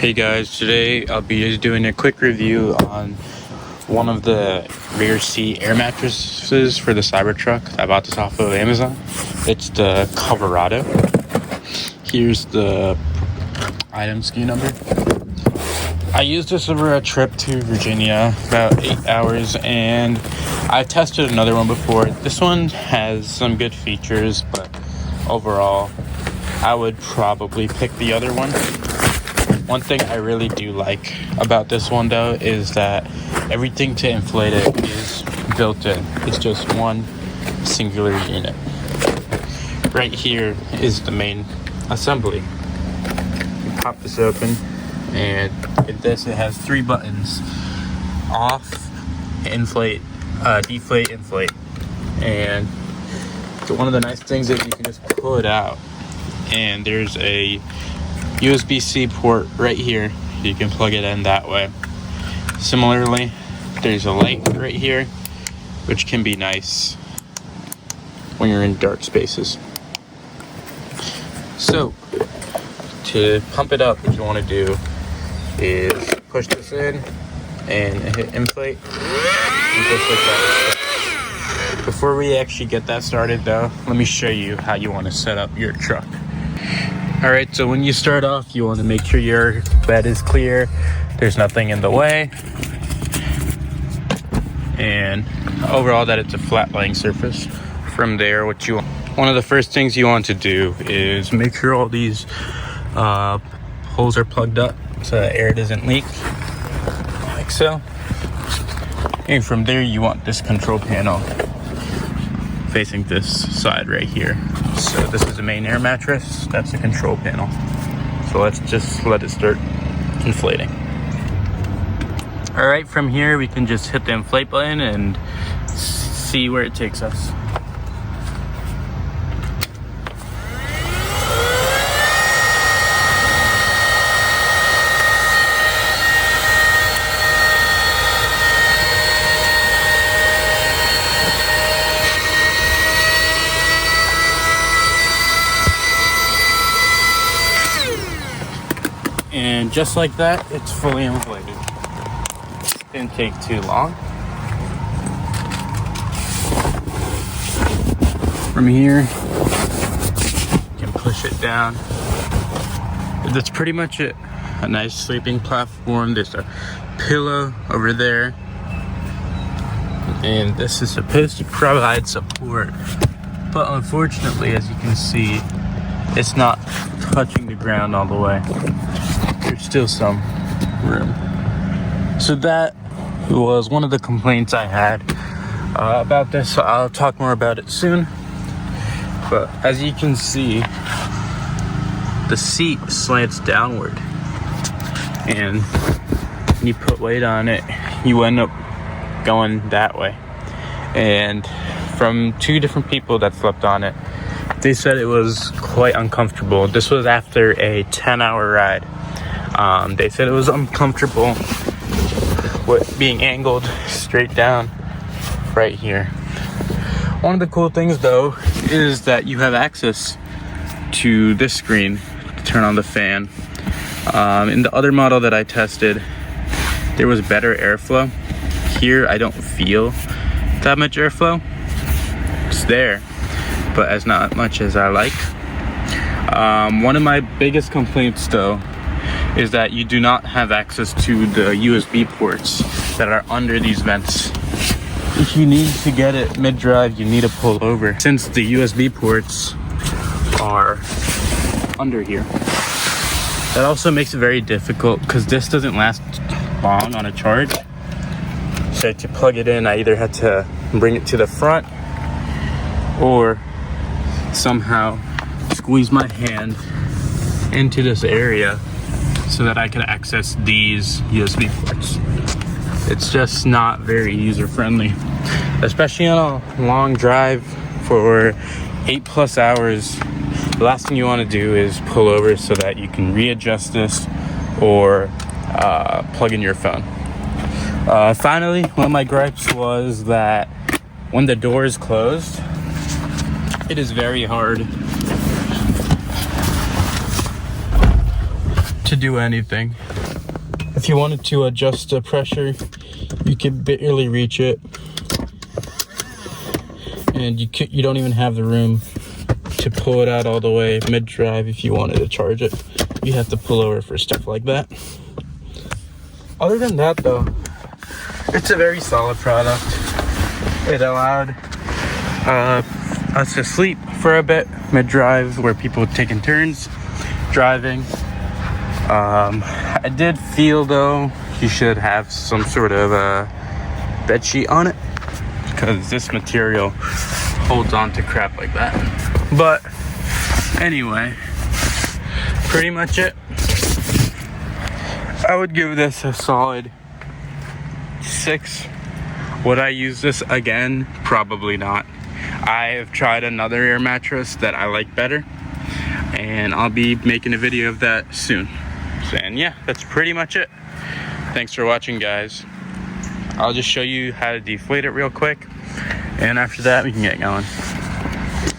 Hey guys, today I'll be doing a quick review on one of the rear seat air mattresses for the Cybertruck. I bought this off of Amazon. It's the Coverado. Here's the item SKU number. I used this over a trip to Virginia, about 8 hours, and I tested another one before. This one has some good features, but overall I would probably pick the other one. One thing I really do like about this one though is that everything to inflate it is built in. It's just one singular unit. Right here is the main assembly. You pop this open, and with this it has 3 buttons: off, inflate, deflate, inflate. And one of the nice things is you can just pull it out, and there's a USB-C port right here. You can plug it in that way. Similarly, there's a light right here, which can be nice when you're in dark spaces. So, to pump it up, what you want to do is push this in and hit inflate, and just like that. Before we actually get that started though, let me show you how you want to set up your truck. Alright, so when you start off, you want to make sure your bed is clear, there's nothing in the way, and overall that it's a flat lying surface. From there, one of the first things you want to do is make sure all these holes are plugged up so that air doesn't leak, like so. And from there, you want this control panel facing this side right here. So this is the main air mattress, that's the control panel. So let's just let it start inflating. All right, from here we can just hit the inflate button and see where it takes us. And just like that, it's fully inflated. Didn't take too long. From here, you can push it down. That's pretty much it. A nice sleeping platform. There's a pillow over there. And this is supposed to provide support. But unfortunately, as you can see, it's not touching the ground all the way. There's still some room. So that was one of the complaints I had about this. I'll talk more about it soon. But as you can see, the seat slants downward, and when you put weight on it, you end up going that way. And from 2 different people that slept on it, they said it was quite uncomfortable. This was after a 10-hour ride. They said it was uncomfortable with being angled straight down right here. One of the cool things though is that you have access to this screen to turn on the fan. In the other model that I tested, there was better airflow. Here I don't feel that much airflow. It's there, but as not much as I like. One of my biggest complaints though is that you do not have access to the USB ports that are under these vents. If you need to get it mid-drive, you need to pull over, since the USB ports are under here. That also makes it very difficult because this doesn't last long on a charge. So to plug it in, I either had to bring it to the front or somehow squeeze my hand into this area so that I can access these USB ports. It's just not very user-friendly, especially on a long drive for 8+ hours. The last thing you want to do is pull over so that you can readjust this or plug in your phone. Finally, one of my gripes was that when the door is closed, it is very hard to do anything. If you wanted to adjust the pressure, you could barely reach it. And you don't even have the room to pull it out all the way mid-drive if you wanted to charge it. You have to pull over for stuff like that. Other than that though, it's a very solid product. It allowed us to sleep for a bit mid-drive where people were taking turns driving. I did feel though you should have some sort of bed sheet on it, because this material holds on to crap like that. But anyway, pretty much it. I would give this a solid 6. Would I use this again? Probably not. I have tried another air mattress that I like better, and I'll be making a video of that soon. And yeah, that's pretty much it. Thanks for watching, guys. I'll just show you how to deflate it real quick, and after that we can get going.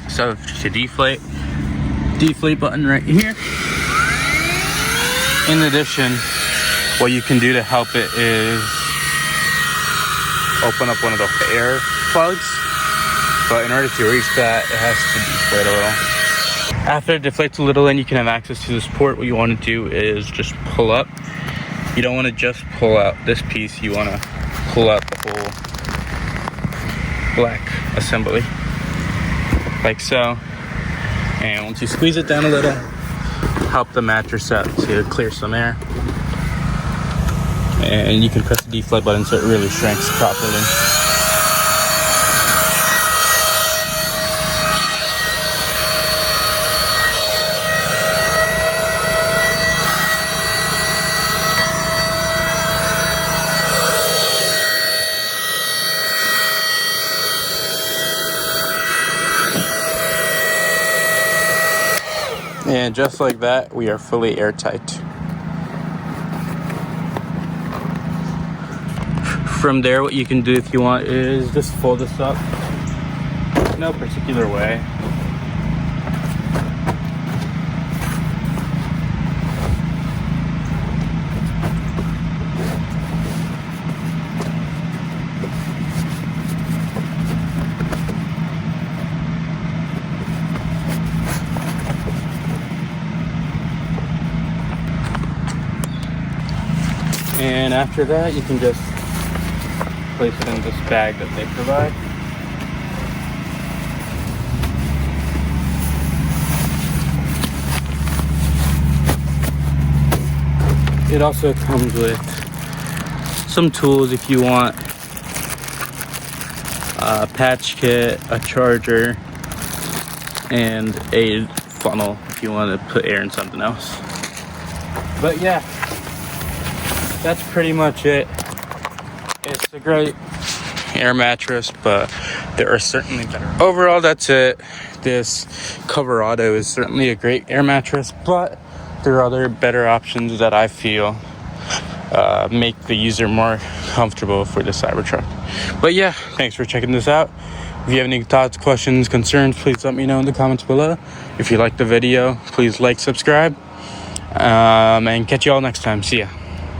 So to deflate button right here. In addition, what you can do to help it is open up one of the air plugs, but in order to reach that, it has to deflate a little. After it deflates a little, then you can have access to this port. What you want to do is just pull up. You don't want to just pull out this piece, you want to pull out the whole black assembly, like so. And once you squeeze it down a little, help the mattress out to clear some air. And you can press the deflate button so it really shrinks properly. And just like that, we are fully airtight. From there, what you can do if you want is just fold this up. No particular way. And after that, you can just place it in this bag that they provide. It also comes with some tools if you want. A patch kit, a charger, and a funnel if you want to put air in something else. But yeah, that's pretty much it. It's a great air mattress, but there are certainly better. Overall, that's it. This Coverado is certainly a great air mattress, but there are other better options that I feel make the user more comfortable for the Cybertruck. But yeah, thanks for checking this out. If you have any thoughts, questions, concerns, please let me know in the comments below. If you liked the video, please like, subscribe, and catch you all next time. See ya.